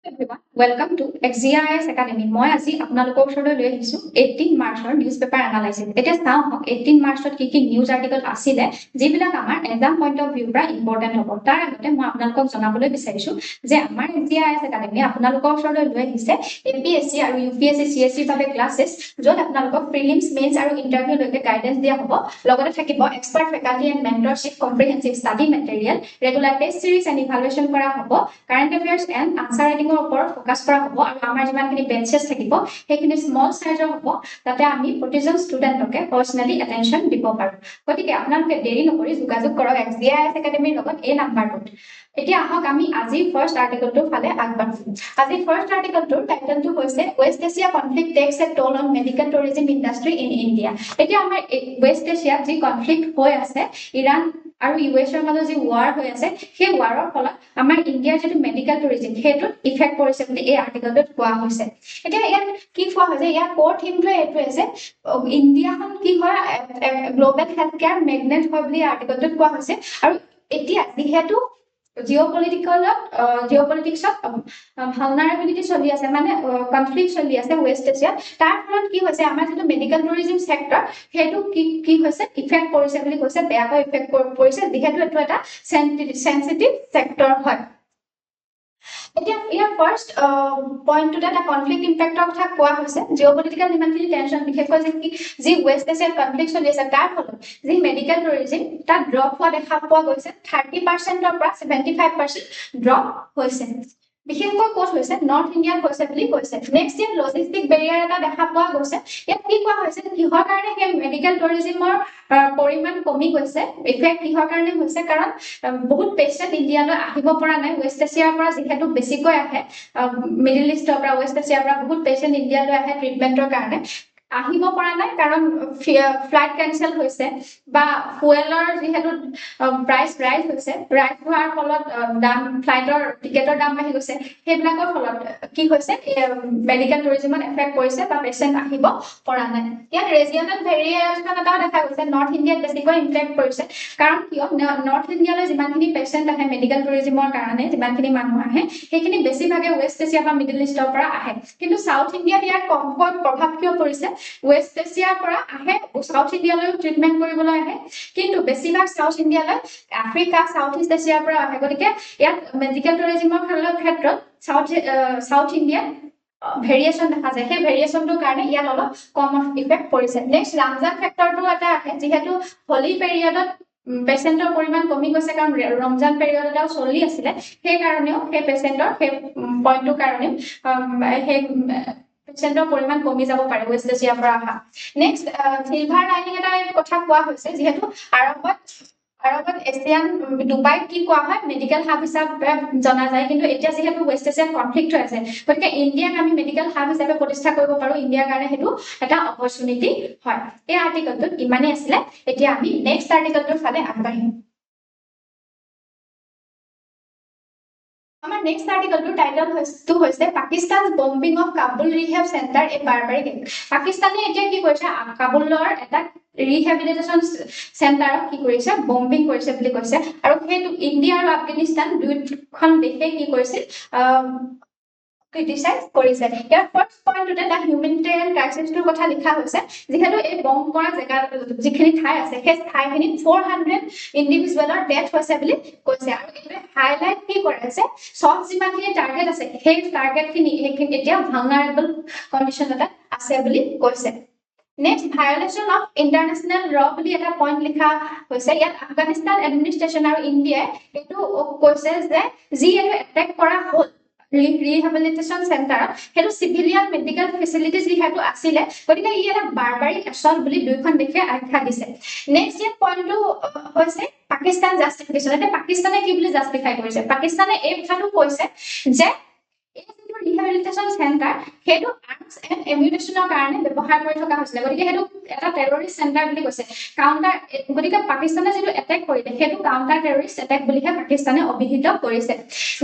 Everyone, welcome to XGIS Academy. মই আজি আপোনালোকৰ ওচৰলৈ লৈ আহিছো 18 মাৰ্চৰ নিউজ পেপাৰ এনালাইচিস। এতিয়া চাওঁ হওক 18 মাৰ্চত কি নিউজ আৰ্টিকল আছিলে যিবিলাক আমাৰ এক্সাম পইণ্ট অফ ভিউৰ পৰা ইম্পৰ্টেণ্ট হ'ব। তাৰ আগতে মই আপোনালোকক জনাবলৈ বিচাৰিছো যে আমাৰ XGIS Academy আপোনালোকৰ ওচৰলৈ লৈ আহিছে APSC আৰু UPSC CSC বাবে ক্লাसेस য'ত আপোনালোকক প্ৰিলিমছ মেইনছ আৰু ইন্টাৰভিউ লৈকে গাইডেন্স দিয়া হ'ব। লগতে থাকিব expert faculty and mentorship comprehensive study material regular test series and evaluation কৰা হ'ব current affairs and answer writing ওপৰত ফোকাস কৰা হ'ব আৰু আমাৰ যিমানখিনি বেঞ্চেছ থাকিব সেইখিনি স্মল সাইজৰ হ'ব যাতে আমি প্ৰতিজন ষ্টুডেণ্টকে পাৰ্সোনালি এটেনশন দিব পাৰো। গতিকে আপোনালোকে দেৰি নকৰি যোগাযোগ কৰক XGIS একাডেমীৰ লগত এই নাম্বাৰটোত। এতিয়া আহক আমি আজি ফাৰ্স্ট আৰ্টিকলটোৰ ফালে আগবাঢ়ো। আজি ফাৰ্স্ট আৰ্টিকলটোৰ টাইটেলটো হৈছে west Asia conflict takes a toll on medical tourism industry in India. এতিয়া আমাৰ ৱেষ্ট এছিয়াত যি কনফ্লিক্ট হৈ আছে ইৰাণ আৰু ইউএছৰ মাজত যি ৱাৰ হৈ আছে সেই ৱাৰৰ ফলত আমাৰ ইণ্ডিয়াৰ যেটো মেডিকেল টুৰিজম হেতু ইফেক্ট পৰিছে বুলি এই আৰ্টিকলটোত কোৱা হৈছে। এতিয়া ইয়াত কি কোৱা হৈছে ইয়াৰ কোৰ থিমটো এটো আছে ইণ্ডিয়াখন কি হয় গ্লোবাল হেলথ কেয়াৰ মেগনেট হয় বুলি আৰ্টিকলটোত কোৱা হৈছে আৰু এতিয়া যেহেতু জিঅ'পলিটিক্সত ভালনাৰেবিলিটি চলি আছে মানে কনফ্লিক্ট চলি আছে ৱেষ্ট এছিয়াত তাৰ ফলত কি হৈছে আমাৰ যেটো মেডিকেল টুৰিজম সেক্টৰ হেতু কি হৈছে ইফেক্ট পৰিছে বুলি কৈছে বেয়াকৈ ইফেক্ট পৰিছে যেহেতু এটো এটা সেনসিটিভ সেক্টৰ হয়। এতিয়া ইয়াৰ ফাৰ্স্ট পইণ্টটো এটা কনফ্লিক্ট ইম্পেক্টৰ কথা কোৱা হৈছে জিঅ'পলিটিক্যাল যিমানখিনি টেনশন বিশেষকৈ যি ৱেষ্ট এছিয়াত কনফ্লিক্ট চলি আছে তাৰ ফলত যি মেডিকেল টুৰিজম তাত ড্ৰপ হোৱা দেখা পোৱা গৈছে 30%ৰ পৰা 75% ড্ৰপ হৈছে। বিশেষকৈ কোট হৈছে নৰ্থ ইণ্ডিয়াত হৈছে বুলি কৈছে। নেক্সট ইয়াত লজিষ্টিক বেৰিয়াৰ এটা দেখা পোৱা গৈছে। ইয়াত কি কোৱা হৈছে কিহৰ কাৰণে সেই মেডিকেল টুৰিজমৰ পৰিমাণ কমি গৈছে ইফেক্ট কিহৰ কাৰণে হৈছে কাৰণ বহুত পেশেন্ট ইণ্ডিয়ালৈ আহিব পৰা নাই ৱেষ্ট এছিয়াৰ পৰা যেহেতু বেছিকৈ আহে মিডল ইষ্টৰ পৰা ৱেষ্ট এছিয়াৰ পৰা বহুত পেশেন্ট ইণ্ডিয়ালৈ আহে ট্ৰিটমেন্টৰ কাৰণে আহিব পৰা নাই কাৰণ ফ্লাইট কেনসেল হৈছে বা ফুয়েলৰ যেহেতু প্ৰাইস ৰাইজ হৈছে ৰাইজ হোৱাৰ ফলত দাম ফ্লাইটৰ টিকেটৰ দাম বাঢ়ি গৈছে সেইবিলাকৰ ফলত কি হৈছে মেডিকেল টুৰিজমত এফেক্ট কৰিছে বা পেশেন্ট আহিব পৰা নাই। ইয়াত ৰিজিয়নাল ভেৰিয়েচন এটা দেখা গৈছে নৰ্থ ইণ্ডিয়াত বেছিকৈ ইম্পেক্ট কৰিছে কাৰণ কিয় নৰ্থ ইণ্ডিয়ালৈ যিমানখিনি পেশেন্ট আহে মেডিকেল টুৰিজমৰ কাৰণে যিমানখিনি মানুহ আহে সেইখিনি বেছিভাগে ৱেষ্ট এছিয়া বা মিডল ইষ্টৰ পৰা আহে কিন্তু সাউথ ইণ্ডিয়াত ইয়াৰ কমকৈ প্ৰভাৱ কিয় পৰিছে ৱেষ্ট এছিয়াৰ পৰা আহে সাউথ ইণ্ডিয়ালৈ ট্ৰিটমেন্ট কৰিবলৈ আহে কিন্তু বেছিভাগ সাউথ ইণ্ডিয়ালৈ আফ্ৰিকা সাউথ ইষ্ট এছিয়াৰ পৰা আহে গতিকে ইয়াত মেডিকেল টুৰিজমৰ ক্ষেত্ৰত সাউথ ইণ্ডিয়াত ভেৰিয়েশন দেখা যায় সেই ভেৰিয়েশনটোৰ কাৰণে ইয়াত অলপ কম ইফেক্ট পৰিছে। নেক্সট ৰমজান ফেক্টৰটো এটা আহে যেহেতু হোলি পিৰিয়ডত পেশেন্টৰ পৰিমাণ কমি গৈছে কাৰণ ৰমজান পিৰিয়ড এটাও চলি আছিলে সেই কাৰণেও সেই পেশেন্টৰ সেই পইণ্টৰ কাৰণে সেই পেশেন্টৰ পৰিমাণ কমি যাব পাৰে ৱেষ্ট এছিয়াৰ পৰা আহা। নেক্সট সিলভাৰ লাইনিং এটা কথা কোৱা হৈছে যেহেতু আৰবত এছিয়ান দুবাইত কি কোৱা হয় মেডিকেল হাব হিচাপে জনা যায় কিন্তু এতিয়া যেহেতু ৱেষ্ট এছিয়ান কনফ্লিক্ট হৈ আছে গতিকে ইণ্ডিয়াক আমি মেডিকেল হাব হিচাপে প্ৰতিষ্ঠা কৰিব পাৰো ইণ্ডিয়াৰ কাৰণে হেতু এটা অপৰচুনিটি হয়। এই আৰ্টিকলটোত ইমানেই আছিলে এতিয়া আমি নেক্সট আৰ্টিকলটোৰ ফালে আগবাঢ়িম। আমাৰ নেক্সট আৰ্টিকলটোৰ টাইটেলটো হৈছে Pakistan bombing of Kabul rehab centre a barbaric act. পাকিস্তানে এতিয়া কি কৰিছে কাবুলৰ এটা ৰিহেবিলিটেশন চেণ্টাৰক কি কৰিছে বম্বিং কৰিছে বুলি কৈছে আৰু সেইটো ইণ্ডিয়া আৰু আফগানিস্তান দুয়োখন দেশে কি কৰিছে ক্ৰিটিসাইজ কৰিছে। ইয়াৰ ফাৰ্স্ট পইণ্টটোতে এটা হিউমেনিটেৰিয়ান ক্ৰাইচিছটোৰ কথা লিখা হৈছে যেহেতু এই বম্ব কৰা জেগা যিখিনি ঠাই আছে সেই ঠাইখিনিত 400 ইণ্ডিভিজুৱেলৰ ডেথ হৈছে বুলি কৈছে আৰু এইটোৱে হাইলাইট কি কৰিছে সব যিমানখিনি টাৰ্গেট আছে সেই টাৰ্গেটখিনি এতিয়া ভালনাৰেবল কণ্ডিশ্যন এটা আছে বুলি কৈছে। নেক্সট ভায়োলেশন অফ ইন্টাৰনেশনাল ল বুলি এটা পইণ্ট লিখা হৈছে ইয়াত আফগানিস্তান এডমিনিষ্ট্ৰেশ্যন আৰু ইণ্ডিয়াই এইটো কৈছে যে যি এইটো এটেক কৰা হ'ল ৰিহেবিলিটেশন চেণ্টাৰ হেতু সিভিলিয়ান মেডিকেল ফেসিলিটি যেহেতু আছিলে গতিকে ই এটা বাৰবাৰিক এছল্ট বুলি দুইখন দেশে আখ্যা দিছে। নেক্সট ইয়াত পইণ্টটো হৈছে পাকিস্তান জাস্টিফিকেশন এটা পাকিস্তানে কি বুলি জাস্টিফাই কৰিছে পাকিস্তানে এই কথাটো কৈছে যে এই যিটো ৰিহেবিলিটেশন চেণ্টাৰ হেতু আৰ্মছ এণ্ড এমিউনিশ্যনৰ কাৰণে ব্যৱহাৰ কৰি থকা হৈছিল গতিকে হেতু এটা টেৰৰিষ্ট চেণ্টাৰ বুলি কৈছে কাউন্টাৰ গতিকে পাকিস্তানে যেটো এটেক কৰিলে হেতু কাউন্টাৰ টেৰৰিষ্ট এটেক বুলিহে পাকিস্তানে অভিহিত কৰিছে।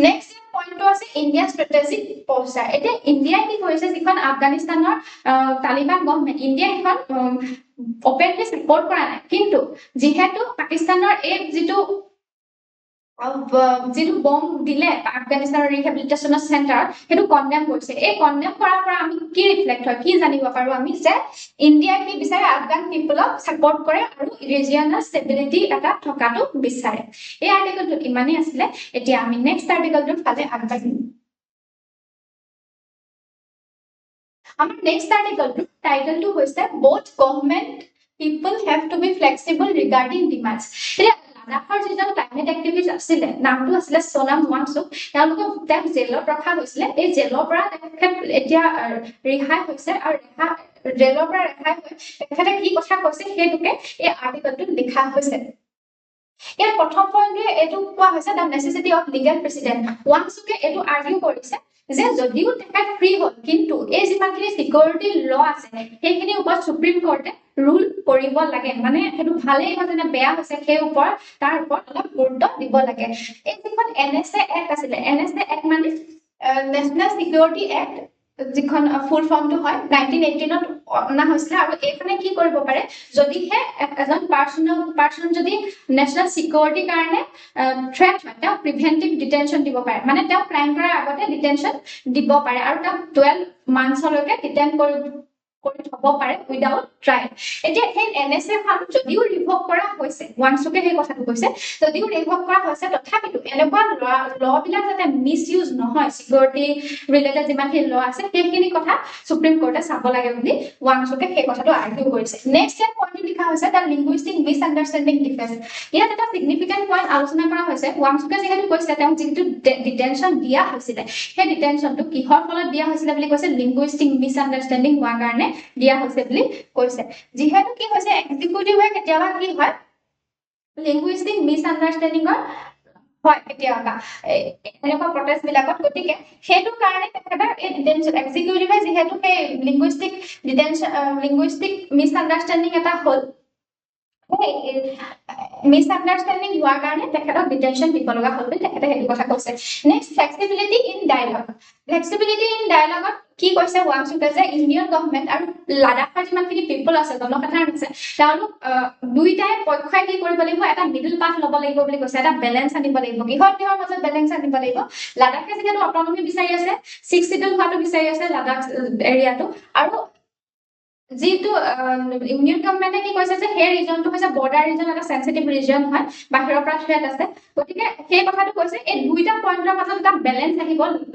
নেক্সট পইণ্টটো আছে ইণ্ডিয়া ষ্ট্ৰেটেজিক প'ষ্টাৰ। এতিয়া ইণ্ডিয়াই কি কৰিছে যিখন আফগানিস্তানৰ তালিবান গভৰ্ণমেণ্ট ইণ্ডিয়াই এখন ওপেনলি সাপোৰ্ট কৰা নাই কিন্তু যেহেতু পাকিস্তানৰ এই যিটো যিটো বম দিলে আফগানিস্তানৰ ৰিহেবিলিটেশ্যন চেণ্টাৰ সেইটো কণ্ডেম কৰিছে এই কণ্ডেম কৰাৰ পৰা আমি কি ৰিফ্লেক্ট হয় কি জানিব পাৰো আমি যে ইণ্ডিয়াই কি বিচাৰে আফগান পিপলক ছাপৰ্ট কৰে আৰু ৰিজিয়নাল ষ্টেবিলিটি এটা থকাটো বিচাৰে এই আৰ্টিকলটোত ইমানেই আছিলে এতিয়া আমি নেক্সট আৰ্টিকলটোৰ ফালে আগবাঢ়িম আমাৰ নেক্সট আৰ্টিকলটোৰ টাইটেলটো হৈছে both government people have to be flexible regarding demands এতিয়া লাডাখৰ যিজন ক্লাইমেট এক্টিভিষ্ট আছিলে নামটো আছিলে সোনাম ৱাংচুক তেওঁক জেলত ৰখা হৈছিলে এই জেলৰ পৰা তেখেত এতিয়া ৰিহাই হৈছে আৰু জেলৰ পৰা ৰেহাই হৈ তেখেতে কি কথা কৈছে সেইটোকে এই আৰ্টিকলটোত লিখা হৈছে ইয়াৰ প্ৰথম পইণ্টে এইটো কোৱা হৈছে the necessity of legal president ৱাংচুকে এইটো আৰ্গিউ কৰিছে যে যদিও তেখেত ফ্ৰী হ'ল কিন্তু এই যিমানখিনি চিকিউৰিটি ল আছে সেইখিনিৰ ওপৰত সুপ্ৰিম কোৰ্টে ৰুল কৰিব লাগে মানে সেইটো ভালেই হয় যেনে বেয়া হৈছে সেই ওপৰত তাৰ ওপৰত অলপ গুৰুত্ব দিব লাগে এই যিখন NSA এক্ট আছিলে NSA এক্ট মানে নেশ্যনেল চিকিউৰিটি এক্ট যিখন ফুল ফৰ্মটো হয় 1918ত অনা হৈছিলে আৰু এইখনে কি কৰিব পাৰে যদিহে এজন পাৰ্চন যদি নেশ্যনেল চিকিউৰিটিৰ কাৰণে থ্ৰেট হয় তেওঁ প্ৰিভেন্টিভ ডিটেনশ্যন দিব পাৰে মানে তেওঁ ক্ৰাইম কৰাৰ আগতে ডিটেনশ্যন দিব পাৰে আৰু তেওঁ 12 মান্থছলৈকে ডিটেইন কৰি থব পাৰে উইদাউট ট্ৰায়েল এতিয়া সেই NSA খন যদিও ৰিভোক কৰা হৈছে ৱাংচুকে সেই কথাটো কৈছে যদিও ৰিভোক কৰা হৈছে তথাপিতো এনেকুৱা ল বিলাক যাতে মিছ ইউজ নহয় চিকিউৰিটি ৰিলেটেড যিমানখিনি ল আছে সেইখিনি কথা সুপ্ৰিম কোৰ্টে চাব লাগে বুলি ৱাংচুকে সেই কথাটো আৰ্গিউ কৰিছে নেক্সট ইয়াৰ পইণ্টটো লিখা হৈছে the linguistic miss understanding defence ইয়াত এটা চিগনিফিকেণ্ট পইণ্ট আলোচনা কৰা হৈছে ৱাংচুকে যিহেতু কৈছে তেওঁ যিটো ডিটেনশ্যন দিয়া হৈছিলে সেই ডিটেনশ্যনটো কিহৰ ফলত দিয়া হৈছিলে বুলি কৈছে লিংগুইষ্টিক মিছ আণ্ডাৰষ্টেণ্ডিং হোৱাৰ কাৰণে দিয়া হৈছে বুলি কৈছে যিহেতু কি হৈছে এক্সিকিউটিভে কেতিয়াবা কি হয় লিংগুইষ্টিক মিছ আণ্ডাৰষ্টেণ্ডিঙৰ হয় কেতিয়াবা এনেকুৱা প্ৰটেষ্ট বিলাকত গতিকে সেইটো কাৰণে তেখেতৰ এই ডিটেনশ্যন এক্সিকিউটিভে যিহেতু সেই লিংগুইষ্টিক মিছ আণ্ডাৰষ্টেণ্ডিং এটা হ'ল মিছ আণ্ডাৰষ্টেণ্ডিং হোৱাৰ কাৰণে তেখেতক ডিটেনশ্যন দিব লগা হ'ল বুলি তেখেতে সেইটো কথা কৈছে নেক্সট ফ্লেক্সিবিলিটি ইন ডায়লগত কি কৈছে ৱাংচুকে যে ইণ্ডিয়ান গভৰ্ণমেণ্ট আৰু লাডাখৰ যিমানখিনি পিপল আছে জনসাধাৰণ আছে তেওঁলোক দুইটাই পক্ষই কি কৰিব লাগিব এটা মিডল পাথ ল'ব লাগিব বুলি কৈছে এটা বেলেঞ্চ আনিব লাগিব কিহৰ মাজত বেলেঞ্চ আনিব লাগিব লাডাখে যিহেতু অটনমি বিচাৰি আছে 6 শিডিউল হোৱাটো বিচাৰি আছে লাডাখ এৰিয়াটো আৰু যিটো ইউনিয়ন গভৰ্ণমেণ্টে কি কৈছে যে সেই ৰিজনটো হৈছে বৰ্ডাৰ ৰিজন এটা সেনসিটিভ ৰিজন হয় বাহিৰৰ পৰা থ্ৰেট আছে গতিকে সেই কথাটো কৈছে এই দুইটা পইণ্টৰ মাজত এটা বেলেঞ্চ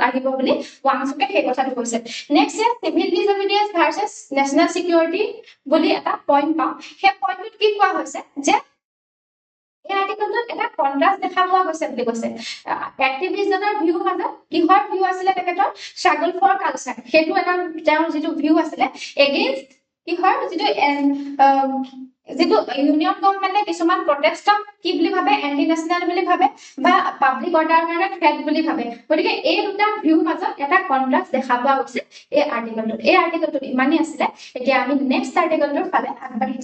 আহিব বুলি ৱাংচুকে সেই কথাটো কৈছে নেক্সট ইয়াৰ civil disobedience versus national security বুলি এটা পইণ্ট পাওঁ সেই পইণ্টটোত কি কোৱা হৈছে যে এই আৰ্টিকলটোত এটা কন্ট্ৰাষ্ট দেখা পোৱা গৈছে বুলি কৈছে এক্টিভিষ্টজনৰ ভিউ মাজত কিহৰ ভিউ আছিলে তেখেতৰ স্ট্ৰাগল ফৰ কালচাৰ সেইটো এটা তেওঁৰ যিটো ভিউ আছিলে এগেইনষ্ট কিহৰ যিটো ইউনিয়ন গভৰ্ণমেণ্টে কিছুমান প্ৰটেষ্টক কি বুলি ভাবে এন্টি নেশ্যনেল বুলি ভাবে বা পাব্লিক অৰ্ডাৰৰ কাৰণে থ্ৰেট বুলি ভাবে গতিকে এই দুটা ভিউ মাজত এটা কন্ট্ৰাষ্ট দেখা পোৱা গৈছে এই আৰ্টিকলটোত ইমানেই আছিলে এতিয়া আমি নেক্সট আৰ্টিকলটোৰ ফালে আগবাঢ়িম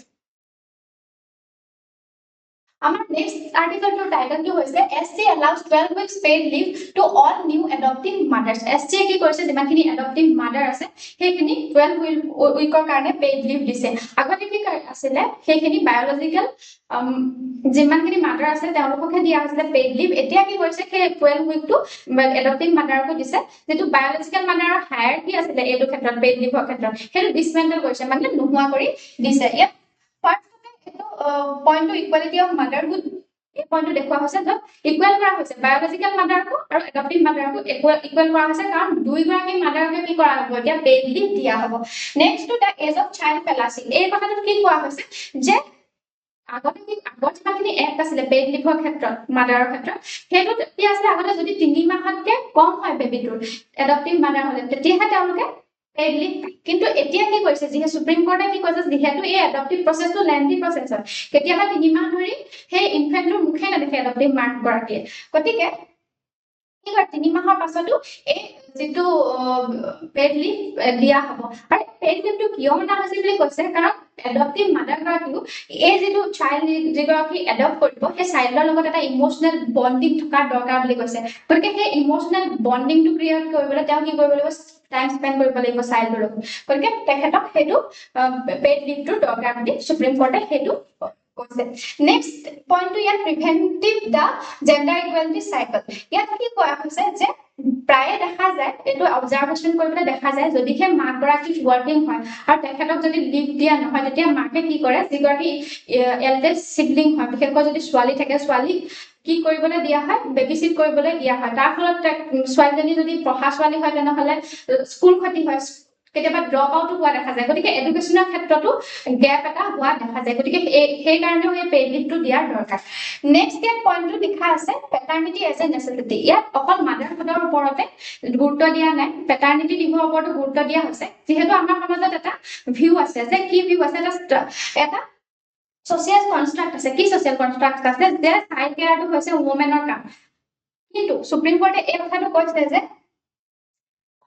আমাৰ নেক্সট আৰ্টিকলটোৰ টাইটেলটো হৈছে SC allows 12 weeks paid leave to all new adopting mothers SC কি কৰিছে যিমানখিনি এডপটিভ মাদাৰ আছে সেইখিনি 12 উইকৰ কাৰণে পেইড লিভ দিছে আগতে কি আছিলে সেইখিনি বায়োলজিক্যাল যিমানখিনি মাদাৰ আছে তেওঁলোককে দিয়া হৈছিলে পেইড লিভ এতিয়া কি কৰিছে সেই 12 উইকটো এডপটিভ মাদাৰকো দিছে যেটো বায়োলজিক্যাল মাদাৰৰ হায়াৰকি আছিলে এইটো ক্ষেত্ৰত পেইড লিভৰ ক্ষেত্ৰত সেইটো ডিসমেন্টল কৰিছে মানে নোহোৱা কৰি দিছে ইয়াত পইণ্টটো ইকুৱেলিটি অফ মাদাৰহুড এই পইণ্টটো দেখুৱা হৈছে য'ত ইকুৱেল কৰা হৈছে বায়োলজিক্যাল মাদাৰকো আৰু এডপটিভ মাদাৰকো ইকুৱেল কৰা হৈছে কাৰণ দুইগৰাকী মাদাৰকে কি কৰা হ'ব এতিয়া পেইড লিভ দিয়া হ'ব next to the age of child fallacy এই কথাটোত কি কোৱা হৈছে যে আগৰ যিমানখিনি এক্ট আছিলে পেইড লিভৰ ক্ষেত্ৰত মাদাৰৰ ক্ষেত্ৰত সেইটোত কি আছিলে আগতে যদি 3 মাহতকে কম হয় বেবিটোৰ এডপটিভ মাদাৰ হ'লে তেতিয়াহে তেওঁলোকে পেইড লিভ কিন্তু এতিয়া কি কৰিছে যিহেতু সুপ্ৰিম কোৰ্টে কি কৈছে যিহেতু এই এডপটিভ প্ৰসেসটো লেন্থি প্ৰসেস হয় কেতিয়াবা 3 মাহ ধৰি সেই ইনফেন্টৰ মুখে নেদেখে এডপটিভ মাক গৰাকীয়ে গতিকে কি কৰে 3 মাহৰ পাছতো এই যেটো পেইড লিভ দিয়া হ'ব আৰু পেইড লিভটো কিয় মনা হৈছে বুলি কৈছে কাৰণ এডপটিভ মাদাৰ গৰাকীও এই যেটো চাইল্ড যিগৰাকী এডপ্ট কৰিব সেই চাইল্ডৰ লগত এটা ইমোশনাল বন্ডিং থকা দৰকাৰ বুলি কৈছে গতিকে সেই ইমোশনাল বন্ডিংটো ক্ৰিয়েট কৰিবলৈ তেওঁ কি কৰিব লাগিব টাইম স্পেন্ড কৰিব লাগিব চাইল্ডৰ লগত গতিকে তেখেতক সেইটো পেইড লিভটো দৰকাৰ বুলি সুপ্ৰিম কোৰ্টে সেইটো কৈছে নেক্সট পইণ্টটো ইয়াত প্ৰিভেন্টিভ দা জেন্ডাৰ ইকুৱেলিটি চাইকেল ইয়াত কি কোৱা হৈছে যে প্ৰায়ে দেখা যায় এইটো অবজাৰভেশ্যন কৰিবলৈ দেখা যায় যদিহে মাকগৰাকী ৱৰ্কিং হয় আৰু তেখেতক যদি লিভ দিয়া নহয় তেতিয়া মাকে কি কৰে যিগৰাকী এল্ডেষ্ট সিবলিং হয় বিশেষকৈ যদি ছোৱালী থাকে ছোৱালী কি কৰিবলৈ দিয়া হয় বেবি সিট কৰিবলৈ দিয়া হয় তাৰ ফলত ছোৱালীজনী যদি পঢ়া ছোৱালী হয় তেনেহলে স্কুল ক্ষতি হয় কেতিয়াবা ড্ৰপ আউট হোৱা দেখা যায় গতিকে এডুকেশ্যনৰ ক্ষেত্ৰতো গ্যাপ এটা হোৱা দেখা যায় গতিকে সেই কাৰণেও এই পেইড লিভটো দিয়াৰ দৰকাৰ নেক্সট ইয়াত পইণ্টটো লিখা আছে পেটাৰ্নিটি এজ এ নেচেছিটি ইয়াত অকল মাদাৰহুডৰ ওপৰতে গুৰুত্ব দিয়া নাই পেটাৰ্নিটি লিভৰ ওপৰতো গুৰুত্ব দিয়া হৈছে যিহেতু আমাৰ সমাজত এটা ভিউ আছে যে কি ভিউ আছে এটা social construct আছে কি social construct আছে যে চাইল্ড কেয়াৰটো হৈছে ওমেনৰ কাম কিন্তু সুপ্ৰিম কোৰ্টে এই কথাটো কৈছে যে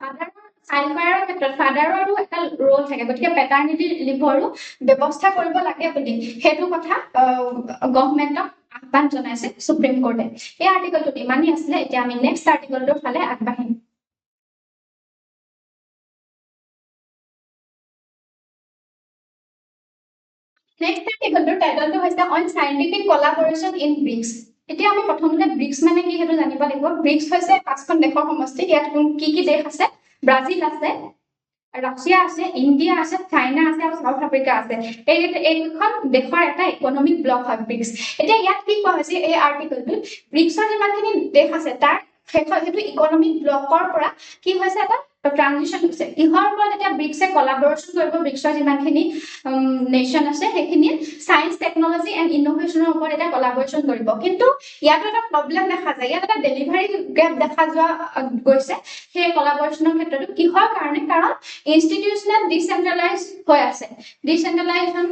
ফাদাৰৰ চাইল্ড কেয়াৰৰ ক্ষেত্ৰত ফাদাৰৰো এটা ৰোল থাকে গতিকে পেটাৰ্নিটি লিভৰো ব্যৱস্থা কৰিব লাগে বুলি সেইটো কথা গভৰ্ণমেণ্টক আহ্বান জনাইছে সুপ্ৰিম কোৰ্টে এই আৰ্টিকলটো ইমানেই আছিলে এতিয়া আমি নেক্সট আৰ্টিকলটোৰ ফালে আগবাঢ়িম নেক্সট আৰ্টিকলটোৰ টাইটেলটো হৈছে অন সাইন্টিফিক কোলাবোৰেচন ইন ব্ৰিক্স এতিয়া আমি প্ৰথমতে ব্ৰিক্স মানে কি সেইটো জানিব লাগিব ব্ৰিক্স হৈছে পাঁচখন দেশৰ সমষ্টি ইয়াত কি দেশ আছে ব্ৰাজিল আছে ৰাছিয়া আছে ইণ্ডিয়া আছে চাইনা আছে আৰু সাউথ আফ্ৰিকা আছে এইখন দেশৰ এটা ইকনমিক ব্লক হয় ব্ৰিক্স এতিয়া ইয়াত কি কোৱা হৈছে এই আৰ্টিকলটোত ব্ৰিক্সৰ যিমানখিনি দেশ আছে তাৰ সেইটো ইকনমিক ব্লকৰ পৰা কি হৈছে এটা ট্ৰানজিশন হৈছে কিহৰ ওপৰত এতিয়া ব্ৰিক্সে কোলাবোৰেচন কৰিব ব্ৰিক্সৰ যিমানখিনি নেশ্যন আছে সেইখিনি সায়েন্স টেকনলজি এণ্ড ইনোভেশ্যনৰ ওপৰত এটা কোলাবোৰেচন কৰিব কিন্তু ইয়াতো এটা প্ৰব্লেম দেখা যায় ইয়াত এটা ডেলিভাৰী গেপ দেখা যোৱা গৈছে সেই কোলাবোৰেচনৰ ক্ষেত্ৰত কিহৰ কাৰণে কাৰণ ইনষ্টিটিউচনেল ডিচেন্ট্ৰেলাইজ হৈ আছে ডিচেন্ট্ৰেলাইজেশ্যন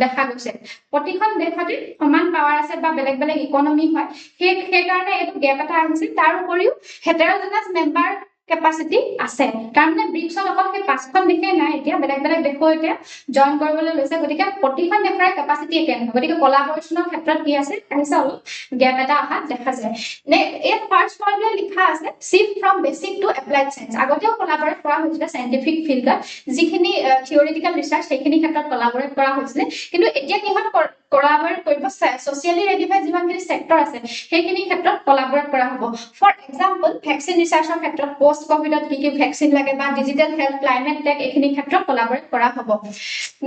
দেখা গৈছে প্ৰতিখন দেশতে সমান পাৱাৰ আছে বা বেলেগ বেলেগ ইকনমি হয় সেইকাৰণে এইটো গেপ এটা আহিছে তাৰ উপৰিও হেটেৰোজেনাছ মেম্বাৰ capacity আছে তাৰমানে ব্ৰিক্সত অকল সেই পাঁচখন দেশে নাই এতিয়া বেলেগ বেলেগ দেশো এতিয়া জয়েন কৰিবলৈ লৈছে গতিকে প্ৰতিখন দেশৰ কেপাসিটি একে নহয় গতিকে কোলাবোৰেচনৰ ক্ষেত্ৰত কি আছে আহিছে অলপ গ্যাপ এটা অহা দেখা যায় নে এই ফাৰ্স্ট পইণ্টে লিখা আছে shift from basic to applied science আগতেও কোলাবোৰেট কৰা হৈছিল সায়েন্টিফিক ফিল্ডত যিখিনি থিওৰিটিকেল ৰিসাৰ্চ সেইখিনি ক্ষেত্ৰত কোলাবোৰেট কৰা হৈছিল কিন্তু এতিয়া কিহত কোলাবোৰেট কৰিব সোশিয়ালি ৰেলিভেন্ট যিমানখিনি সেক্টৰ আছে সেইখিনি ক্ষেত্ৰত কোলাবোৰেট কৰা হ'ব ফৰ এক্সাম্পল ভ্যাকচিন ৰিসাৰ্চৰ ক্ষেত্ৰত পোষ্ট কোভিডত কি ভ্যাকচিন লাগে বা ডিজিটেল হেলথ ক্লাইমেট টেক এইখিনি ক্ষেত্ৰত কোলাবোৰেট কৰা হ'ব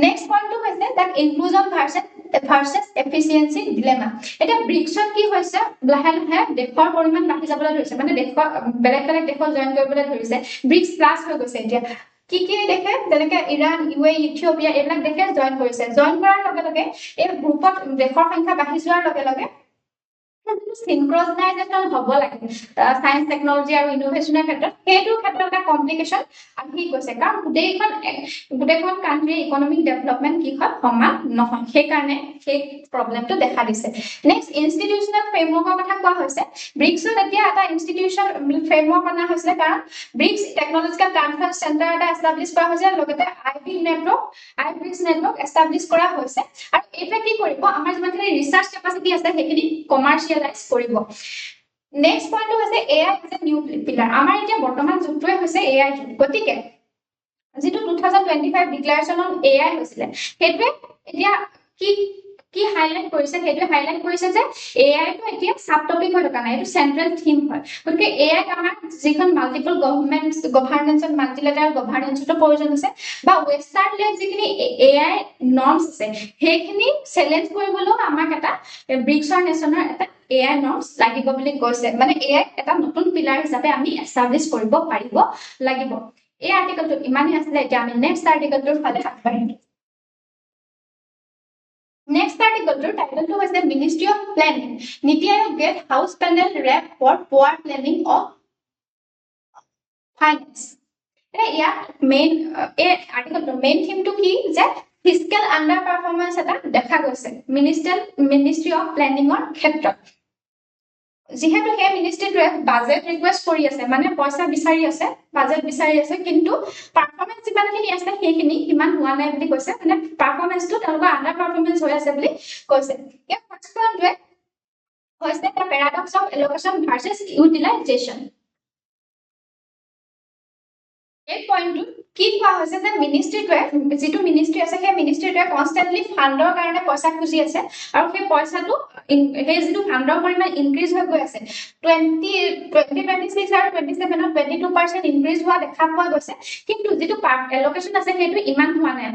নেক্সট পইণ্টটো হৈছে দ্যাট ইনক্লুজন ভাৰ্সেস এফিচিয়েন্সি ডিলেমা এটা ব্ৰিক্সত কি হৈছে লাহে লাহে দেশৰ পৰিমাণ বাঢ়ি যাবলৈ ধৰিছে মানে দেশৰ বেলেগ বেলেগ দেশত জয়েন কৰিবলৈ ধৰিছে ব্ৰিক্স প্লাস হৈ গৈছে এতিয়া কি দেখে যেনেকে ইৰাণ ইউএ ইথিওপিয়া এইবিলাক দেশে জয়েন কৰিছে জয়েন কৰাৰ লগে লগে এই গ্ৰুপত দেশৰ সংখ্যা বাঢ়ি যোৱাৰ লগে লগে সিনক্ৰনাইজেশ্যন হ'ব লাগে সায়েন্স টেকনলজি আৰু ইনোভেশ্যনৰ ক্ষেত্ৰত সেইটো ক্ষেত্ৰত এটা কমপ্লিকেশ্যন আহি গৈছে কাৰণ গোটেইখন কান্ট্ৰি ইকনমিক ডেভেলপমেণ্ট কি হয় সমান নহয় সেইকাৰণে সেই প্ৰব্লেমটো দেখা দিছে নেক্সট ইনষ্টিটিউচনেল ফ্ৰেমৱৰ্কৰ কথা কোৱা হৈছে ব্ৰিক্সত এতিয়া এটা ইনষ্টিটিউচন ফ্ৰেমৱৰ্ক অনা হৈছিলে কাৰণ ব্ৰিক্স টেকনলজিকেল ট্ৰান্সফাৰ চেণ্টাৰ এটা এষ্টাব্লিছ কৰা হৈছে লগতে ব্ৰিক্স নেটৱৰ্ক এষ্টাব্লিছ কৰা হৈছে আৰু এটা কি কৰিব আমাৰ যিমানখিনি ৰিচাৰ্চ কেপাচিটি আছে সেইখিনি কমাৰ্চিয়েলাইজ কৰিব নেক্সট পইণ্টটো হৈছে AI as a new pillar আমাৰ এতিয়া বৰ্তমান যুগটোৱে হৈছে এআই যুগ গতিকে যেটো 2025 ডিক্লাৰেচন অন এআই হৈছিলে সেইটোৱে এতিয়া কি হাইলাইট কৰিছে সেইটো হাইলাইট কৰিছে যে এআই টো এতিয়া সাব টপিক হৈ থকা নাই এইটো সেন্ট্ৰেল থিম হয় গতিকে এআই আমাৰ যিখন মাল্টিপল গভৰ্নেন্সত মাল্টিলেটাৰেল গভৰ্নেন্সৰ প্ৰয়োজন আছে বা ওয়েস্টাৰ্ণ লেড যিখিনি এআই নৰ্মছ আছে সেইখিনি চ্যালেঞ্জ কৰিবলৈ আমাক এটা ব্ৰিক্সৰ নেশ্যনৰ এটা এআই নৰ্মছ লাগিব বুলি কৈছে মানে এআই এটা নতুন পিলাৰ হিচাপে আমি এষ্টাব্লিছ কৰিব পাৰিব লাগিব এই আৰ্টিকলটো ইমানেই আছিলে এতিয়া আমি নেক্সট আৰ্টিকলটোৰ ফালে আগবাঢ়িম Next article title to was the Ministry of Planning. Niti Aayog get House panel rep for poor planning of finance. Yeah, main article main theme to key that fiscal underperformance at দেখা গৈছে Ministry of Planning or ক্ষেত্ৰত যেহেতু হে মিনিষ্ট্ৰীটোৱে budget request কৰি আছে মানে পইচা বিচাৰি আছে বাজেট বিচাৰি আছে কিন্তু পাৰফৰমেন্স যিমানখিনি আছে সেইখিনি ইমান হোৱা নাই বুলি কৈছে মানে পাৰফৰমেন্সটো তেওঁলোকৰ আন্ডাৰ পাৰফৰমেন্স হৈ আছে বুলি কৈছে ইয়াৰ ফাৰ্স্ট পইণ্টটোৱে হৈছে the paradox of allocation versus utilisation এই পইণ্টটো কি কোৱা হৈছে যে মিনিষ্ট্ৰীটোৱে যিটো মিনিষ্ট্ৰী আছে সেই মিনিষ্ট্ৰীটোৱে কনষ্টেণ্টলি ফাণ্ডৰ কাৰণে পইচা খুজি আছে আৰু সেই পইচাটো সেই যিটো ফাণ্ডৰ পৰিমাণ ইনক্ৰিজ হৈ গৈ আছে 2026 আৰু 27ত 22% ইনক্ৰিজ হোৱা দেখা পোৱা গৈছে কিন্তু যিটো এলোকেশ্যন আছে সেইটো ইমান হোৱা নাই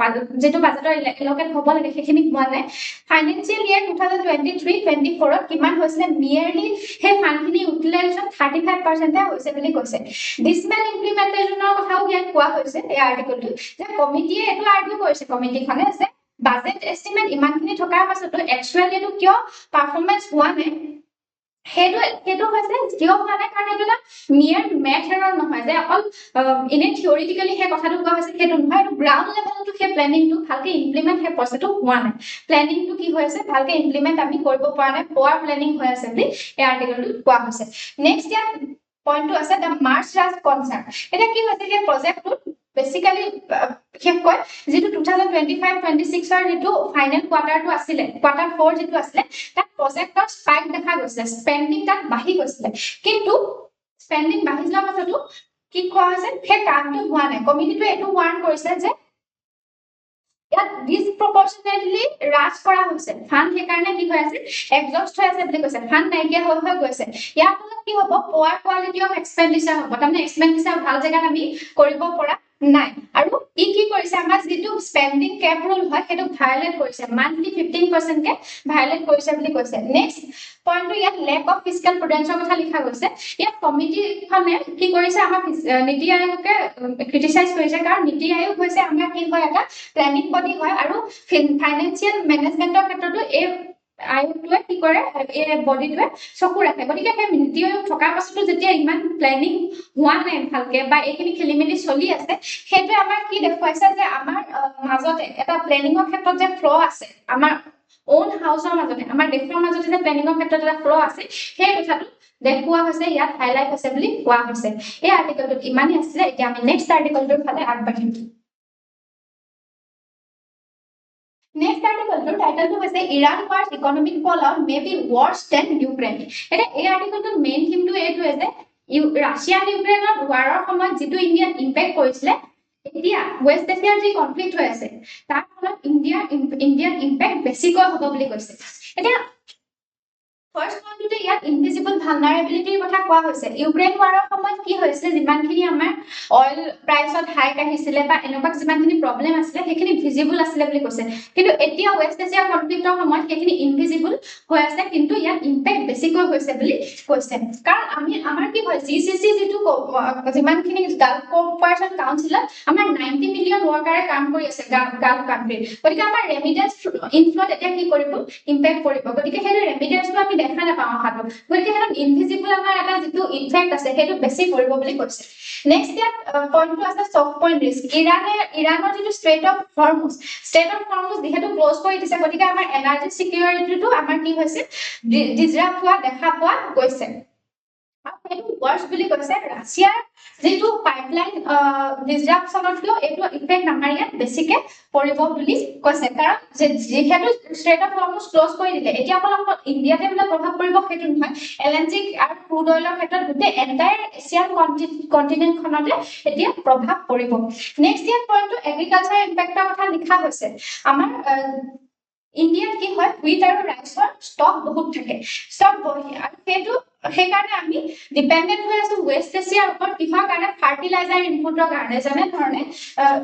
যিটো বাজেটৰ এলোকেট হ'ব লাগে সেইখিনি হোৱা নাই ফাইনেন্সিয়েল ইয়াৰ 2023-24ত কিমান হৈছিলে নিয়াৰলি সেই ফাণ্ডখিনি ইউটিলাইজেশ্যন 35% হৈছে বুলি কৈছে ডিসমেল ইমপ্লিমেন্টেশনৰ কথাও ইয়াত কোৱা হৈছে এই আৰ্টিকলটো যে কমিটিয়ে এটো আৰ্গু কৰিছে কমিটিখনে যে বাজেট এস্টিমেট ইমানখিনি থকাৰ পাছতো একচুয়ালি এটো কিয় পাৰফৰমেন্স হোৱা নাই সেইটো হৈছে কিয় হোৱা নাই কাৰণ এটা নিয়াৰ মেথ এৰৰ নহয় যে অকল ইনে থিওৰিটিক্যালি সেই কথাটো কোৱা হৈছে সেইটো নহয় এটো গ্ৰাউন্ড লেভেলটো সেই প্ল্যানিংটো ভালকে ইমপ্লিমেন্ট সেই প্ৰসেসটো হোৱা নাই প্ল্যানিংটো কি হৈছে ভালকে ইমপ্লিমেন্ট আমি কৰিব পৰা নাই পোৱাৰ প্ল্যানিং হৈ আছে বুলি এই আৰ্টিকলটো কোৱা হৈছে নেক্সট ইয়াত point to আছে the March Ras concern এটা কি হৈছে যে প্ৰজেক্টটো বেসিক্যালি বিশেষকৈ যেটো 2025-26 ৰ যেটো ফাইনাল কোৱাৰ্টাৰটো আছিল কোৱাৰ্টাৰ 4 যেটো আছিল তাত প্ৰজেক্টৰ স্পাইক দেখা গৈছে স্পেন্ডিং তাত বাঢ়ি গৈছিল কিন্তু স্পেন্ডিং বাঢ়ি যোৱাৰ পাছতো কি কোৱা হৈছে সেই কামটো হোৱা নাই কমিটিটোৱে এটো ওয়াৰ্ন কৰিছে যে ইয়াত ডিসপ্ৰপৰচনেটলি ৰাছ কৰা হৈছে ফান্ড সেই কাৰণে কি হৈ আছে এক্সজস্ট হৈ আছে বুলি কৈছে ফান্ড নাইকিয়া হৈ গৈছে ইয়াৰ ফলত কি হ'ব পোৱাৰ কোৱালিটি অফ এক্সপেন্ডিচাৰ হ'ব তাৰমানে এক্সপেন্ডিচাৰ ভাল জেগাত আমি কৰিব পৰা নাই আৰু ই কি কৰিছে আমাৰ যেটো স্পেন্ডিং কেপ ৰুল হয় সেইটো ভায়োলেট কৰিছে মান্থলি 15% কে ভায়োলেট কৰিছে বুলি কৈছে নেক্সট পইণ্টটো ইয়াত লেক অফ ফিস্কেল প্ৰুডেন্সৰ কথা লিখা গৈছে ইয়াত কমিটিখনে কি কৰিছে আমাৰ নীতি আয়োগকে ক্ৰিটিসাইজ কৰিছে কাৰণ নীতি আয়োগ হৈছে আমাৰ কি হয় এটা প্ল্যানিং বডি হয় আৰু ফাইনান্সিয়েল মেনেজমেন্টৰ ক্ষেত্ৰতো এই আয়োগটোৱে কি কৰে এই বডিটোৱে চকু ৰাখে গতিকে সেই নীতি আয়োগ থকাৰ পাছতো যেতিয়া ইমান প্ল্যানিং হোৱা নাই ভালকে বা এইখিনি খেলিমেলি চলি আছে সেইটোৱে আমাৰ কি দেখুৱাইছে যে আমাৰ মাজতে এটা প্ল্যানিংৰ ক্ষেত্ৰত যে ফ্ল আছে আমাৰ ওন হাউসৰ মাজতে আমাৰ দেশৰ মাজতে যে প্ল্যানিংৰ ক্ষেত্ৰত এটা ফ্ল আছে সেই কথাটো দেখুৱা হৈছে ইয়াত হাইলাইট হৈছে বুলি কোৱা হৈছে এই আৰ্টিকলটো ইমানই আছিল এতিয়া আমি নেক্সট আৰ্টিকলটোৰ ফালে আগবাঢ়িম Next article to title to say Iran wars economic fallout may be worse than Ukraine. Eta ei article to main theme to etu ase Russia and Ukraine war সময়ত যেটো ইন্ডিয়ান ইম্প্যাক্ট কৰিছিল এতিয়া West এছিয়াৰ যি conflict হৈ আছে তাৰ ফলত ইন্ডিয়ান ইম্প্যাক্ট বেছিকৈ হ'ব বুলি কৈছে এতিয়া First one to ইয়াত ইনভিজিবল ভালনাৰেবিলিটিৰ কথা কোৱা হৈছে ইউক্ৰেইন ওয়াৰৰ সময়ত কি হৈছিল যিমানখিনি আমাৰ অইল প্ৰাইসত হাইক আহিছিল বা এনেকুৱা যিমানখিনি প্ৰবলেম আছিল সেইখিনি ভিজিবল আছিল বুলি কৈছে কিন্তু এতিয়া ওয়েস্ট এছিয়া কনফ্লিক্টৰ সময়ত সেইখিনি ইনভিজিবল হৈ আছে কিন্তু ইয়াত ইম্প্যাক্ট বেছিকৈ হৈছে বুলি কৈছে কাৰণ আমাৰ কি হয় জিসিসি যেটো যিমানখিনি গাল্ফ কোঅপাৰেচন কাউন্সিলত আমাৰ 90 মিলিয়ন ওয়াৰ্কাৰে কাম কৰি আছে গাল্ফ কান্ট্ৰি গতিকে আমাৰ ৰেমিটেন্স ইনফ্লোত এতিয়া কি কৰিব ইম্প্যাক্ট কৰিব গতিকে সেই ৰেমিটেন্সটো আমি দেখা নাপাওঁ হাতত গতিকে হেন ইনভিজিবল আমাৰ এটা যেটো ইফেক্ট আছে হেতু বেছি কৰিব বুলি কৈছে নেক্সট ইয়াত পইণ্টটো আছে সফট পইণ্ট ৰিস্ক ইৰানৰ যেটো ষ্ট্ৰেট অফ হৰমুজ যেহেতু ক্লোজ কৰি দিছে গতিকে আমাৰ এনাৰ্জি সিকিউৰিটিটো আমাৰ কি হৈছে ডিসৰাপ্ট হোৱা দেখা পোৱা গৈছে আৰু ওয়াৰ্স বুলি কৈছে ৰাছিয়াৰ যেটো পাইপলাইন ডিসৰাপশনতও এটো ইফেক্ট আমাৰ ইয়াত বেছিকে পৰিব বুলি কৈছে কাৰণ যেহেতু ষ্ট্ৰেট অফ হৰমুজ ক্লোজ কৰি দিলে এতিয়া অকল ইণ্ডিয়াতে মানে প্ৰভাৱ পৰিব সেইটো নহয় এলএনজি আৰু ক্ৰুড অইলৰ ক্ষেত্ৰত গোটেই এন্টায়াৰ এছিয়ান কন্টিনেন্ট খনতে এতিয়া প্ৰভাৱ পৰিব নেক্সট ইয়াৰ পইণ্টটো এগ্ৰিকালচাৰ ইম্প্যাক্টৰ কথা লিখা হৈছে আমাৰ ইণ্ডিয়াত কি হয় হুইট আৰু ৰাইসৰ ষ্টক বহুত থাকে ষ্টক বহি আৰু সেই কাৰণে আমি ডিপেন্ডেন্ট হৈ আছো ওয়েস্ট এছিয়াৰ ওপৰত কিহৰ কাৰণে ফাৰ্টিলাইজাৰ ইনপুটৰ কাৰণে যেনে ধৰণে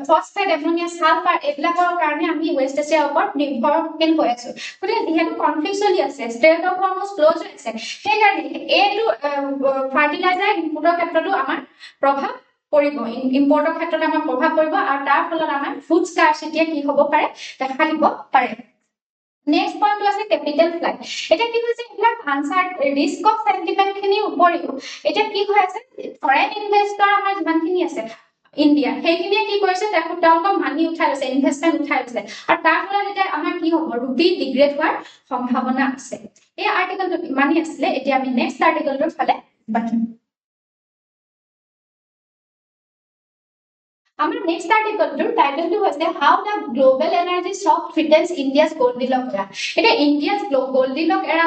ফসফেট এমোনিয়া সালফাৰ এইবিলাকৰ কাৰণে আমি ওয়েস্ট এছিয়াৰ ওপৰত নিৰ্ভৰশীল হৈ আছো গতিকে যেহেতু কনফ্লিক্ট চলি আছে ষ্ট্ৰেট অফ হৰমুজ ক্লোজ হৈ আছে সেইকাৰণে এইটো ফাৰ্টিলাইজাৰ ইনপুটৰ ক্ষেত্ৰতো আমাৰ প্ৰভাৱ পৰিব ইম্পৰ্টৰ ক্ষেত্ৰত আমাৰ প্ৰভাৱ পৰিব আৰু তাৰ ফলত আমাৰ ফুড স্কাৰচিটি কি হ'ব পাৰে দেখা দিব পাৰে Next point to আছে capital flight. এটা কি হৈছে ইবিলাক আনসার রিস্ক অফ সেন্টিমেন্ট খিনি উপৰিও এটা কি হৈ আছে ফৰেন ইনভেস্টৰ আমাৰ যিমানখিনি আছে ইন্ডিয়া সেইখিনিয়ে কি কৰিছে তেওঁলোকৰ মানি উঠাই লৈছে ইনভেষ্টমেন্ট উঠাই লৈছে আৰু তাৰ ফলত এটা আমাৰ কি হ'ব ৰূপী ডিগ্ৰেড হোৱাৰ সম্ভাৱনা আছে এই আৰ্টিকলটো ইমানই আছিল এতিয়া আমি নেক্সট আৰ্টিকলটোৰ ফালে বাঢ়িম Our next article title was how the global energy shock threatens India's Goldilocks era. It India's Goldilocks era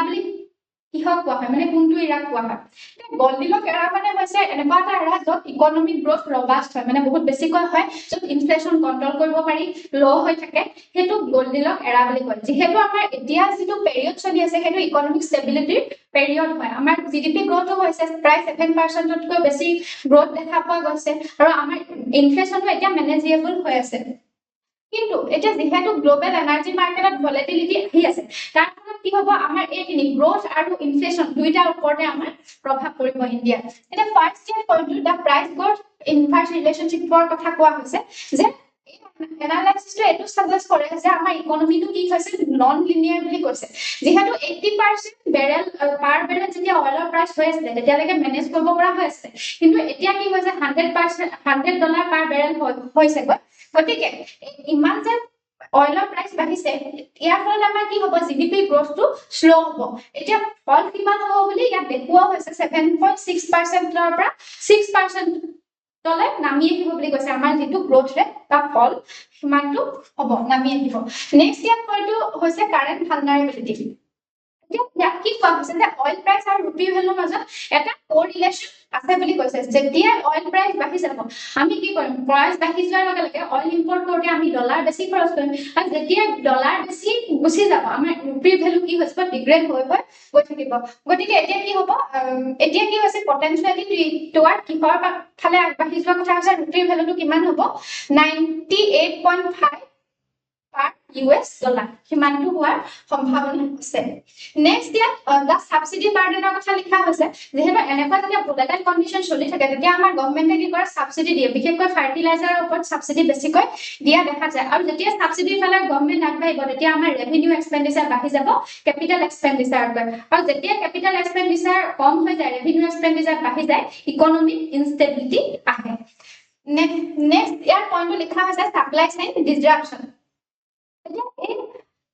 কিহক কোৱা হয় মানে কোনটো ইৰাক কোৱা হয় গল্ডিলক এৰা মানে হৈছে এনেকুৱা এটা এৰা য'ত ইকনমিক গ্ৰোথ ৰবাষ্ট হয় মানে বহুত বেছিকৈ হয় য'ত ইনফ্লেশ্যন কন্ট্ৰল কৰিব পাৰি ল' হৈ থাকে সেইটো গল্ডিলক এৰা বুলি কয় যিহেতু আমাৰ এতিয়া যিটো পেৰিয়ড চলি আছে সেইটো ইকনমিক ষ্টেবিলিটিৰ পেৰিয়ড হয় আমাৰ জিডিপি গ্ৰোথো হৈছে প্ৰায় 7%তকৈ বেছি গ্ৰোথ দেখা পোৱা গৈছে আৰু আমাৰ ইনফ্লেশ্যনটো এতিয়া মেনেজেবল হৈ আছে কিন্তু এতিয়া যেহেতু গ্লোবেল এনাৰ্জি মাৰ্কেটত ভলেটিলিটি আহি আছে তাৰ ফলত কি হ'ব আমাৰ এইখিনি গ্ৰোথ আৰু ইনফ্লেশ্যন দুইটাৰ ওপৰতে আমাৰ প্ৰভাৱ পৰিব ইণ্ডিয়াত এতিয়া ফাৰ্ষ্ট ইয়াৰ পইণ্টটো দা প্ৰাইচ গ্ৰোথ ইনভাৰ্স ৰিলেশ্যনশ্বিপৰ কথা কোৱা হৈছে যে এনালাইসিসটো এটো সাজেস্ট কৰে যে আমাৰ ইকনমিটো কি হৈছে নন লিনিয়াৰ বুলি কৈছে যেহেতু 80% বেৰেল পাৰ বেৰেল যেতিয়া অইলৰ প্ৰাইস হৈ আছে তেতিয়ালৈকে মেনেজ কৰিব পৰা হৈ আছে কিন্তু এতিয়া কি হৈছে 100% $100 পাৰ বেৰেল হৈছে গতিকে ইমান যে অইলৰ প্ৰাইস বাঢ়িছে ইয়াৰ ফলত আমাৰ কি হ'ব জিডিপি গ্ৰোথটো স্লো হ'ব এতিয়া ফল কিমান হ'ব বুলি ইয়াত দেখুওৱা হৈছে 7.6% ৰ পৰা 6% তলে নামি আহিব বুলি কৈছে আমাৰ যেটো গ্ৰোথ ৰেট তা ফল সিমানটো হ'ব নামি আহিব নেক্সট ইয়াৰ পইণ্টটো হৈছে কাৰেন্ট ভালনাৰেবিলিটি ইয়াত কি কোৱা হৈছে যে অইল প্ৰাইস আৰু ৰুপি ভ্যালুৰ মাজত এটা কোৰিলেশ্যন আছে বুলি কৈছে যেতিয়া অইল প্ৰাইস বাঢ়ি যাব আমি কি কৰিম প্ৰাইস বাঢ়ি যোৱাৰ লগে লগে অইল ইম্পৰ্ট কৰোঁতে আমি ডলাৰ বেছি খৰচ কৰিম আৰু যেতিয়া ডলাৰ বেছি গুছি যাব আমাৰ ৰুপিৰ ভ্যালু কি হৈছে ডিগ্ৰেড হৈ গৈ থাকিব গতিকে এতিয়া কি হ'ব এতিয়া কি হৈছে পটেনশিয়ালি টুৱাৰ্ড কিহৰ ফালে আগবাঢ়ি যোৱা কথা আছে ৰুপিৰ ভ্যালুটো কিমান হ'ব 98.5 per US dollar কিমানটো হোৱাৰ সম্ভাৱনা আছে নেক্সট ইয়াত দা সাবসিডি বাৰ্ডেনৰ কথা লিখা হৈছে যেহেতু এনেকুৱা যেতিয়া ভোলাটাইল কন্ডিশন চলি থাকে তেতিয়া আমাৰ গভৰ্ণমেণ্টে কি কৰে সাবসিডি দিয়ে বিশেষকৈ ফাৰ্টিলাইজাৰৰ ওপৰত সাবসিডি বেছিকৈ দিয়া দেখা যায় আৰু যেতিয়া সাবসিডিৰ ফালে গভৰ্ণমেণ্ট আগবাঢ়িব তেতিয়া আমাৰ ৰেভিনিউ এক্সপেন্ডিচাৰ বাঢ়ি যাব ক্যাপিটাল এক্সপেন্ডিচাৰ আৰু যেতিয়া ক্যাপিটাল এক্সপেন্ডিচাৰ কম হৈ যায় ৰেভিনিউ এক্সপেন্ডিচাৰ বাঢ়ি যায় ইকনমিক ইনষ্টেবিলিটি আহে নেক্সট ইয়াৰ পইণ্টটো লিখা হৈছে সাপ্লাই চেইন ডিসৰাপশন এই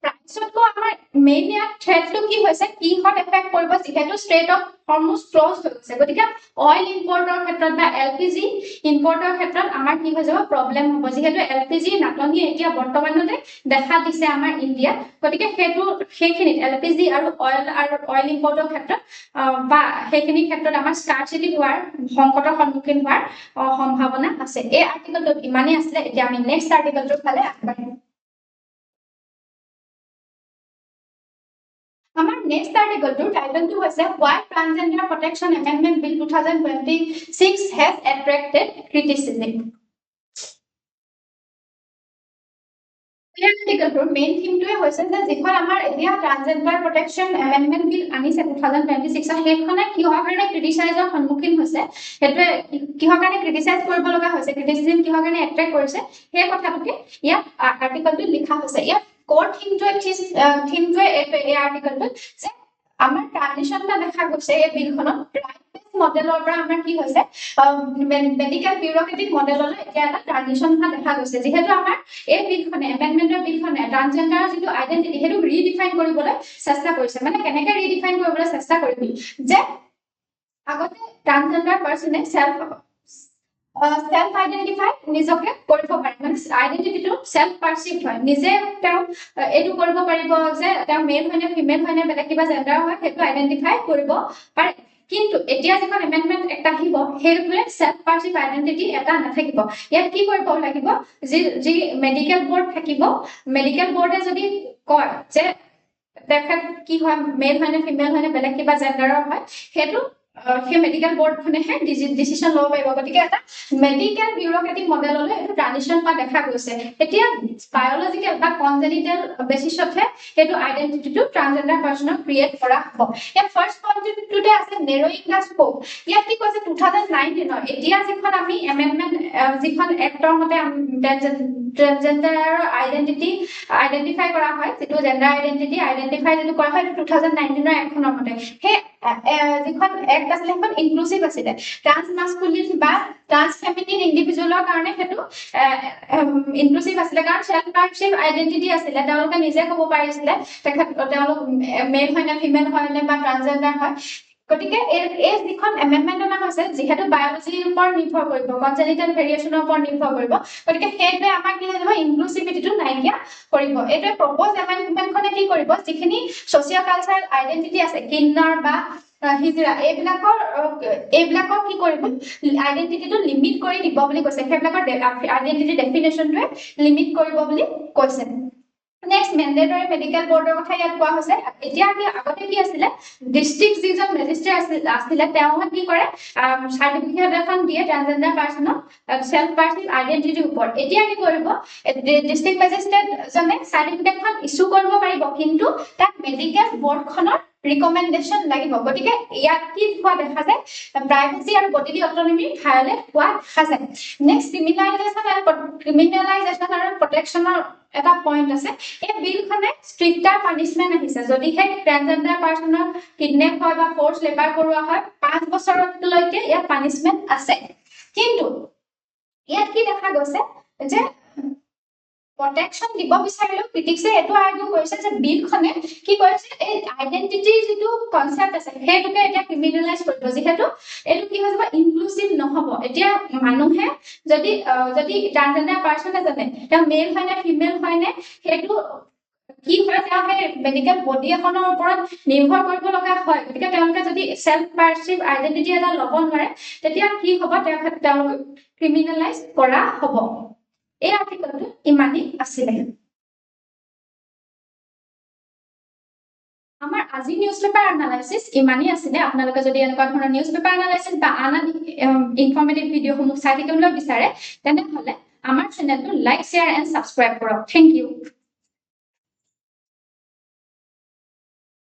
প্ৰাইচতকৈ আমাৰ মেইন ইয়াত থ্ৰেটটো কি হৈছে কিহত এফেক্ট কৰিব যেহেতু ষ্ট্ৰেট অফ হৰমুজ ক্লোজ হৈ গৈছে গতিকে অইল ইম্পৰ্টৰ ক্ষেত্ৰত বা এলপিজি ইম্পৰ্টৰ ক্ষেত্ৰত আমাৰ কি হৈ যাব প্ৰবলেম হ'ব যেহেতু এলপিজি নাটনি এতিয়া বৰ্তমানতে দেখা দিছে আমাৰ ইণ্ডিয়া গতিকে সেইখিনিত এলপিজি আৰু অইল ইম্পৰ্টৰ ক্ষেত্ৰত বা সেইখিনি ক্ষেত্ৰত আমাৰ স্কাৰচিটি হোৱাৰ সংকটৰ সন্মুখীন হোৱাৰ সম্ভাৱনা আছে এই আৰ্টিকলটোত ইমানেই আছিলে এতিয়া আমি নেক্সট আৰ্টিকলটোৰ ফালে আগবাঢ়িম আমাৰ নেক্সট আৰ্টিকলটোৰ টাইটেলটো হৈছে Why Transgender Protection Amendment Bill 2026 has attracted criticism আৰ্টিকলটোৰ main থিমটোৱে হৈছে যে যিখন আমাৰ এতিয়া ট্ৰান্সজেন্ডাৰ প্ৰটেকচন এমেন্ডমেন্ট বিল আনিছে 2026 সেইখনে কিহৰ কাৰণে ক্ৰিটিসাইজৰ সন্মুখীন হৈছে হেতুৱে কিহৰ কাৰণে ক্ৰিটিসাইজ কৰিব লগা হৈছে ক্ৰিটিসিজম কিহৰ কাৰণে এট্ৰেক্ট কৰিছে সেই কথাটোকে ইয়াত আৰ্টিকলটো লিখা হৈছে ইয়াত কোৰ থিমটোৱে এই আৰ্টিকলটো যে আমাৰ ট্ৰানজিশনটা দেখা গৈছে এই বিলখনত মডেলৰ পৰা আমাৰ কি হৈছে মেডিকেল বিউৰোক্ৰেটিক মডেললৈ এতিয়া এটা ট্ৰানজিশন দেখা গৈছে যেহেতু আমাৰ এই বিলখনে এমেন্ডমেন্টৰ বিলখনে ট্ৰান্সজেন্ডাৰৰ যেটো আইডেন্টিটি হেতু ৰিডিফাইন কৰিবলৈ চেষ্টা কৰিছে মানে কেনেকৈ ৰিডিফাইন কৰিবলৈ চেষ্টা কৰিছিল যে আগতে ট্ৰান্সজেন্ডাৰ পাৰ্সনে সেলফ আইডেন্টিফাই নিজকে কৰিব পাৰে মানে আইডেন্টিটিটো সেলফ পাৰসিভ হয় নিজে তেওঁ এটো কৰিব পাৰিব যে তেওঁ মেল হয় নে ফিমেল হয় নে বেলেগ কিবা জেন্ডাৰ হয় হেতু আইডেন্টিফাই কৰিব পাৰে কিন্তু এতিয়া যখন এমেন্ডমেন্ট একটা আহিব হেতুৱে সেলফ পাৰসিভ আইডেন্টিটি এটা নাথাকিব ইয়াত কি কৰিব লাগিব যি মেডিকেল বোৰ্ড থাকিব মেডিকেল বোৰ্ডে যদি কয় যে দেখত কি হয় মেল হয় নে ফিমেল হয় নে বেলেগ কিবা জেন্ডাৰৰ হয় হেতু সেই মেডিকেল বোৰ্ডখনেহে ডিসিশন ল'ব পাৰিব গতিকে এটা মেডিকেল বিউৰোক্ৰেটিক মডেললৈ এটা ট্ৰানজিশন পা দেখা গৈছে এতিয়া বায়োলজিক্যাল বা কনজেনিটেল বেসিছতহে হেতু আইডেন্টিটিটো ট্ৰান্সজেন্ডাৰ পাৰ্সনক ক্ৰিয়েট কৰা হ'ব এই ফাৰ্স্ট পইণ্টটোতে আছে নেৰোইং দা স্কোপ ইয়াত কি কৈছে 2019 এতিয়া যিখন আমি এমেন্ডমেন্ট যিখন এক্টৰ মতে ট্ৰান্সজেন্ডাৰৰ আইডেন্টিফাই কৰা হয় যেটো জেন্ডাৰ আইডেন্টিটি আইডেন্টিফাই যেটো কৰা হয় 2019 এখনৰ মতে হে যিখন এক্ট আছিল এখন ইনক্লুসিভ আছিল ট্ৰান্স মাস্কুলিন বা ট্ৰান্স ফেমিনিন ইন্ডিভিজুৱেলৰ কাৰণে হেতু ইনক্লুসিভ আছিল কাৰণ সেলফ পাৰসিভ আইডেন্টিটি আছিল তেওঁলোকে নিজে ক'ব পাৰিছিল তেওঁলোক মেল হয় নে ফিমেল হয় নে বা ট্ৰান্সজেন্ডাৰ হয় গতিকে এই যিখন এমেণ্ডমেণ্ট অনা হৈছে যিহেতু বায়োলজিৰ ওপৰত নিৰ্ভৰ কৰিব কনজেনিটেল ভেৰিয়েশ্যনৰ ওপৰত নিৰ্ভৰ কৰিব গতিকে সেইটোৱে আমাক কি হৈ যাব ইনক্লুচিভিটিটো নাইকিয়া কৰিব এইটোৱে প্ৰপ'জ এমেণ্ডমেণ্টখনে কি কৰিব যিখিনি ছ'চিঅ' কালচাৰেল আইডেণ্টিটি আছে কিন্নৰ বা হিজৰা এইবিলাকৰ কি কৰিব আইডেণ্টিটিটো লিমিট কৰি দিব বুলি কৈছে সেইবিলাকৰ আইডেণ্টিটি ডেফিনেশ্যনটোৱে লিমিট কৰিব বুলি কৈছে নেক্সট মেণ্ডেটৰী মেডিকেল বৰ্ডৰ কথা ইয়াত কোৱা হৈছে এতিয়া কি আগতে কি আছিলে ডিষ্ট্ৰিক্ট যিজন মেজিষ্ট্ৰেট আছিলে তেওঁ কি কৰে চাৰ্টিফিকেট এখন দিয়ে ট্ৰান্সজেণ্ডাৰ পাৰ্চনক সেলফ পাৰ্সন আইডেন্টিটিৰ ওপৰত এতিয়া কি কৰিব ডিষ্ট্ৰিক্ট মেজিষ্ট্ৰেট জনে চাৰ্টিফিকেটখন ইস্যু কৰিব পাৰিব কিন্তু তাক মেডিকেল বৰ্ডখনৰ ৰিকমেণ্ডেশ্যন লাগিব গতিকে ইয়াত কি হোৱা দেখা যায় প্ৰাইভেচি আৰু বডিলি অটনমি ভায়োলেট হোৱা দেখা যায় নেক্সট ক্ৰিমিনেলাইজেশ্যন আৰু প্ৰটেকশ্যনৰ এটা পইণ্ট আছে এই বিলখনে ষ্ট্ৰিক্টাৰ পানিশমেণ্ট আহিছে যদিহে ট্ৰান্সজেণ্ডাৰ পাৰ্চনৰ কিডনেপ হয় বা ফ'ৰ্চ লেবাৰ কৰোৱা হয় 5 বছৰলৈকে ইয়াত পানিশমেণ্ট আছে কিন্তু ইয়াত কি দেখা গৈছে যে প্ৰটেকশ্যন দিব বিচাৰিলেও ক্ৰিটিক্সে এইটো আৰ্গিউ কৰিছে যে বিলখনে কি কৰিছে এই আইডেণ্টিটিৰ যিটো কনচেপ্ট আছে সেইটোকে এতিয়া ক্ৰিমিনেলাইজ কৰিব যিহেতু এইটো কি হৈ যাব ইনক্লুচিভ নহ'ব এতিয়া মানুহে যদি ট্ৰান্সজেণ্ডাৰ পাৰ্চন এজনে তেওঁ মেল হয় নে ফিমেল হয় নে সেইটো কি হয় তেওঁ সেই মেডিকেল বডি এখনৰ ওপৰত নিৰ্ভৰ কৰিব লগা হয় গতিকে তেওঁলোকে যদি সেলফ পাৰ্সিভ আইডেণ্টিটি এটা ল'ব নোৱাৰে তেতিয়া কি হ'ব তেওঁলোক ক্ৰিমিনেলাইজ কৰা হ'ব এই আৰ্টিকলটো ইমানেই আছিলে আমাৰ আজি নিউজ পেপাৰ এনালাইচিছ ইমানেই আছিলে আপোনালোকে যদি এনেকুৱা ধৰণৰ নিউজ পেপাৰ এনালাইচিছ বা আন ইনফৰ্মেটিভ ভিডিঅ'সমূহ চাই থাকিবলৈ বিচাৰে তেনেহ'লে আমাৰ চেনেলটো লাইক শ্বেয়াৰ এণ্ড ছাবস্ক্ৰাইব কৰক থেংক ইউ